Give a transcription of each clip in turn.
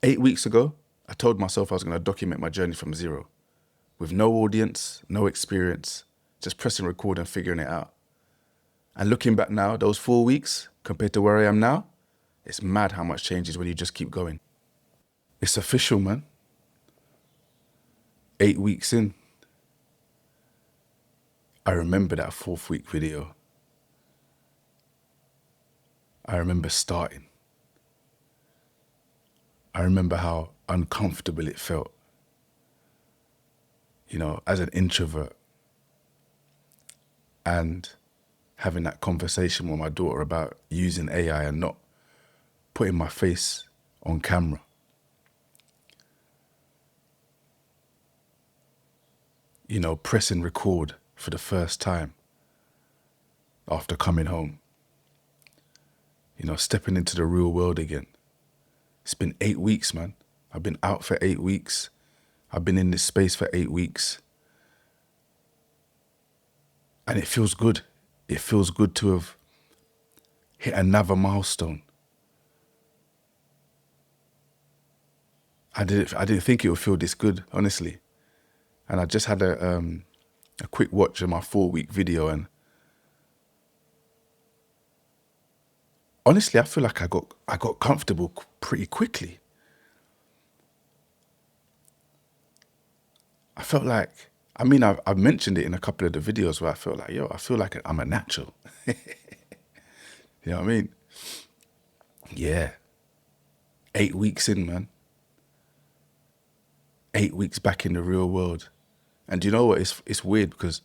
8 weeks ago, I told myself I was going to document my journey from zero, with no audience, no experience, just pressing record and figuring it out. And looking back now, those 4 weeks compared to where I am now, it's mad how much changes when you just keep going. It's official, man. 8 weeks in. I remember that 4th week video. I remember starting. I remember how uncomfortable it felt. You know, as an introvert, and having that conversation with my daughter about using AI and not putting my face on camera. You know, pressing record for the first time after coming home. You know, stepping into the real world again. It's been 8 weeks, man. I've been out for 8 weeks. I've been in this space for 8 weeks. And it feels good. It feels good to have hit another milestone. I didn't think it would feel this good, honestly. And I just had a quick watch of my 4-week video, and honestly, I feel like I got comfortable pretty quickly. I felt like, I mean, I've mentioned it in a couple of the videos where I felt like, I feel like I'm a natural. You know what I mean? Yeah. 8 weeks in, man. 8 weeks back in the real world. And you know what? It's weird because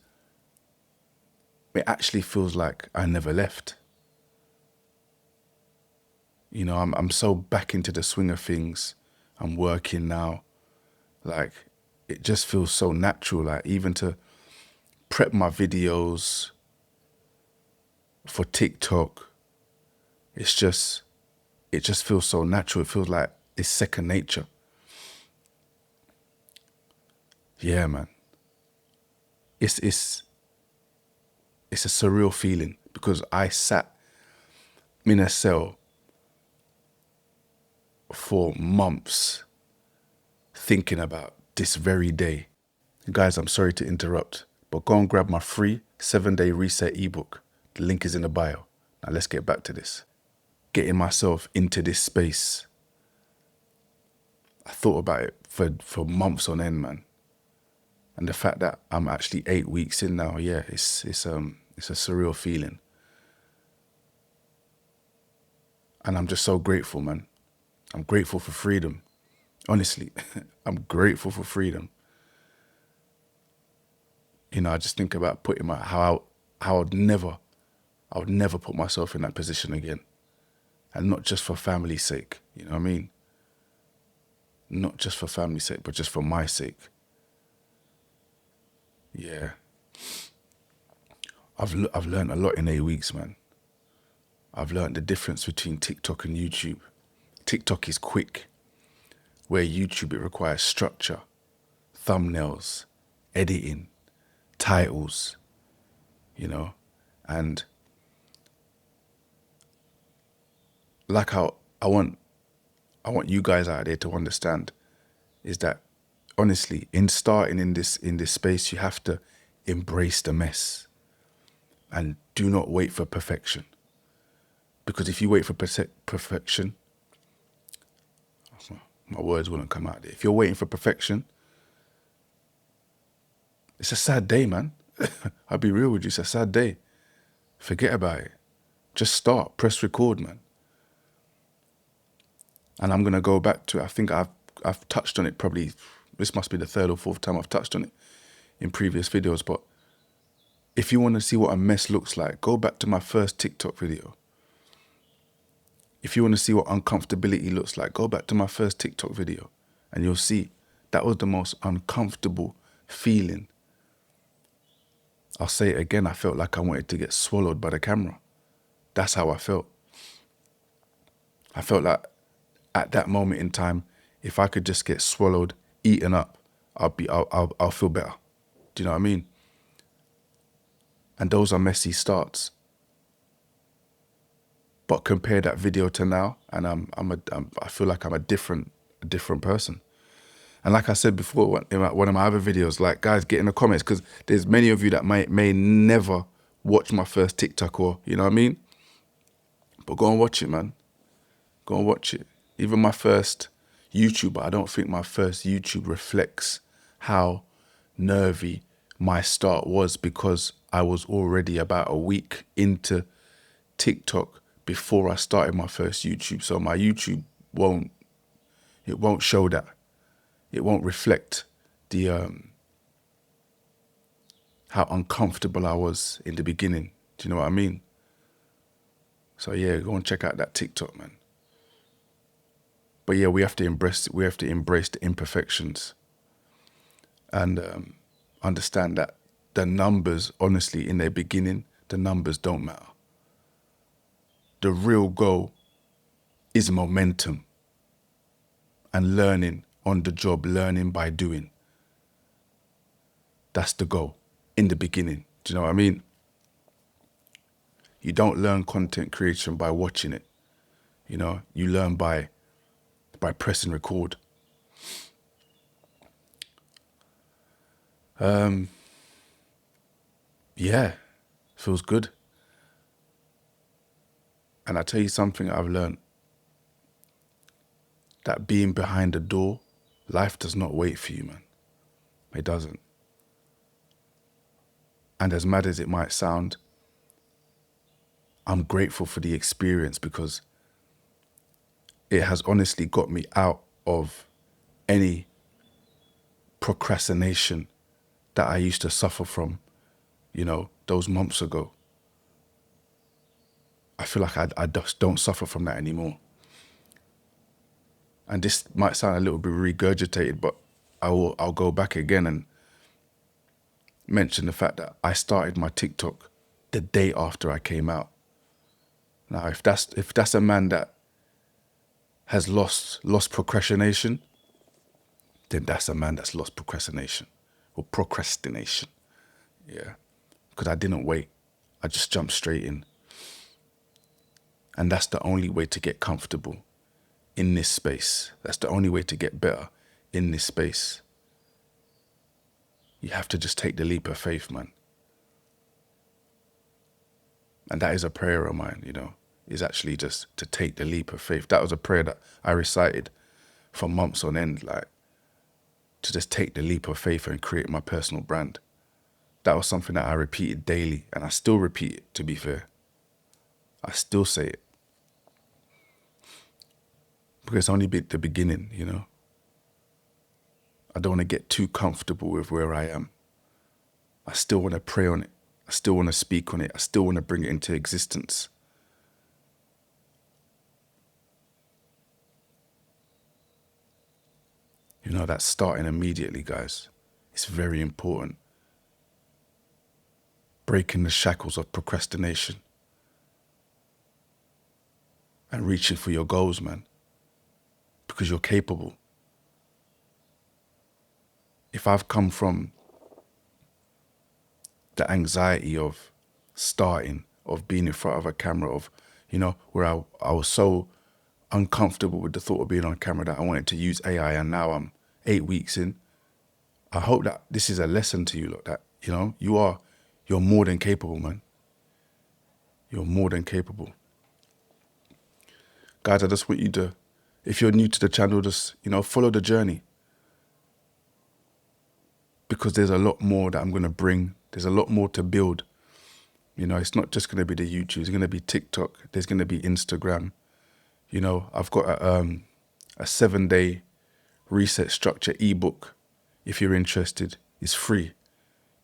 it actually feels like I never left. You know, I'm so back into the swing of things. I'm working now. Like, it just feels so natural. Like, even to prep my videos for TikTok, it just feels so natural. It feels like it's second nature. Yeah, man. It's a surreal feeling because I sat in a cell for months thinking about this very day. Guys, I'm sorry to interrupt, but go and grab my free 7-day reset ebook. The link is in the bio. Now let's get back to this. Getting myself into this space. I thought about it for months on end, man. And the fact that I'm actually 8 weeks in now, yeah, it's a surreal feeling. And I'm just so grateful, man. I'm grateful for freedom. Honestly, I'm grateful for freedom. You know, I just think about putting how I would never put myself in that position again. And not just for family's sake, you know what I mean? Not just for family's sake, but just for my sake. Yeah. I've learned a lot in 8 weeks, man. I've learned the difference between TikTok and YouTube. TikTok is quick, where YouTube, it requires structure, thumbnails, editing, titles, you know, and like how I want you guys out there to understand is that, honestly, in starting in this space, you have to embrace the mess and do not wait for perfection. Because if you wait for perfection, my words wouldn't come out there. If you're waiting for perfection, it's a sad day, man. I'll be real with you, it's a sad day. Forget about it. Just start, press record, man. And I'm gonna go back to it. I think I've touched on it probably, this must be the 3rd or 4th time I've touched on it in previous videos, but if you want to see what a mess looks like, go back to my first TikTok video. If you want to see what uncomfortability looks like, go back to my first TikTok video and you'll see that was the most uncomfortable feeling. I'll say it again, I felt like I wanted to get swallowed by the camera. That's how I felt. I felt like at that moment in time, if I could just get swallowed, eaten up, I'll feel better. Do you know what I mean? And those are messy starts. But compare that video to now, and I feel like I'm a different a different person. And like I said before, in one of my other videos, like, guys, get in the comments, because there's many of you that may never watch my first TikTok, or, you know what I mean? But go and watch it, man. Go and watch it. Even my first YouTube, I don't think my first YouTube reflects how nervy my start was, because I was already about a week into TikTok before I started my first YouTube. So my YouTube won't show that. It won't reflect the how uncomfortable I was in the beginning. Do you know what I mean? So yeah, go and check out that TikTok, man. But yeah, we have to embrace the imperfections, and understand that the numbers, honestly, in their beginning, the numbers don't matter. The real goal is momentum and learning on the job, learning by doing. That's the goal in the beginning. Do you know what I mean? You don't learn content creation by watching it. You know, you learn by pressing record. Yeah, feels good. And I tell you something I've learned, that being behind the door, life does not wait for you, man. It doesn't. And as mad as it might sound, I'm grateful for the experience, because it has honestly got me out of any procrastination that I used to suffer from, you know, those months ago. I feel like I just don't suffer from that anymore. And this might sound a little bit regurgitated, but I'll go back again and mention the fact that I started my TikTok the day after I came out. Now, if that's a man that has lost procrastination, then that's a man that's lost procrastination. Yeah, because I didn't wait. I just jumped straight in. And that's the only way to get comfortable in this space. That's the only way to get better in this space. You have to just take the leap of faith, man. And that is a prayer of mine, you know, is actually just to take the leap of faith. That was a prayer that I recited for months on end, like, to just take the leap of faith and create my personal brand. That was something that I repeated daily, and I still repeat it, to be fair. I still say it. Because it's only the beginning, you know. I don't want to get too comfortable with where I am. I still want to pray on it. I still want to speak on it. I still want to bring it into existence. You know, that's starting immediately, guys. It's very important. Breaking the shackles of procrastination and reaching for your goals, man. Because you're capable. If I've come from the anxiety of starting, of being in front of a camera, of, you know, where I was so uncomfortable with the thought of being on camera that I wanted to use AI, and now I'm 8 weeks in. I hope that this is a lesson to you, look, that, you know, you're more than capable, man. You're more than capable. Guys, I just want you to, if you're new to the channel, just, you know, follow the journey. Because there's a lot more that I'm going to bring. There's a lot more to build. You know, it's not just going to be the YouTube. It's going to be TikTok. There's going to be Instagram. You know, I've got a 7-day reset structure ebook. If you're interested, it's free.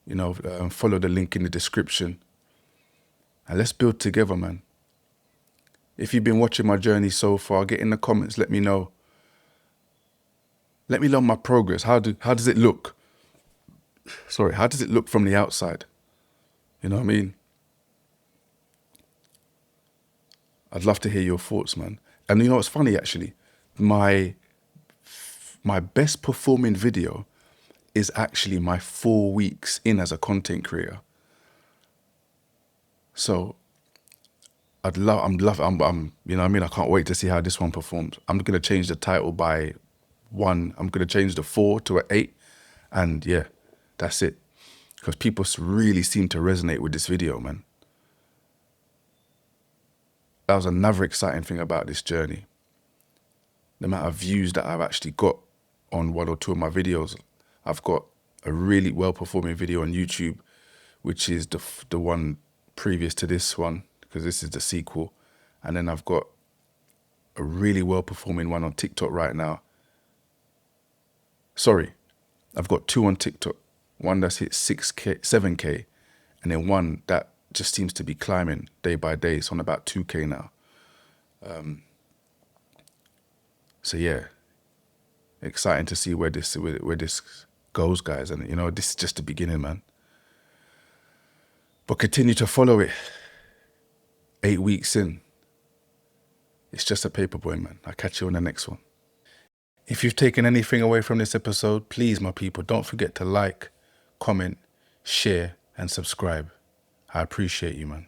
You know, follow the link in the description. And let's build together, man. If you've been watching my journey so far, get in the comments. Let me know. Let me know my progress. How does it look? Sorry, how does it look from the outside? You know what I mean? I'd love to hear your thoughts, man. And you know what's funny, actually? My best performing video is actually my 4 weeks in as a content creator. So I'm you know what I mean? I can't wait to see how this one performs. I'm going to change the title by 1. I'm going to change the 4 to an 8. And yeah, that's it. Because people really seem to resonate with this video, man. That was another exciting thing about this journey. The amount of views that I've actually got on 1 or 2 of my videos. I've got a really well-performing video on YouTube, which is the one previous to this one, because this is the sequel. And then I've got a really well-performing one on TikTok right now. Sorry, I've got 2 on TikTok. One that's hit 6K, 7K, and then one that just seems to be climbing day by day. It's on about 2K now. So yeah, exciting to see where this goes, guys. And you know, this is just the beginning, man. But continue to follow it. 8 weeks in. It's just a paperboy, man. I'll catch you on the next one. If you've taken anything away from this episode, please, my people, don't forget to like, comment, share, and subscribe. I appreciate you, man.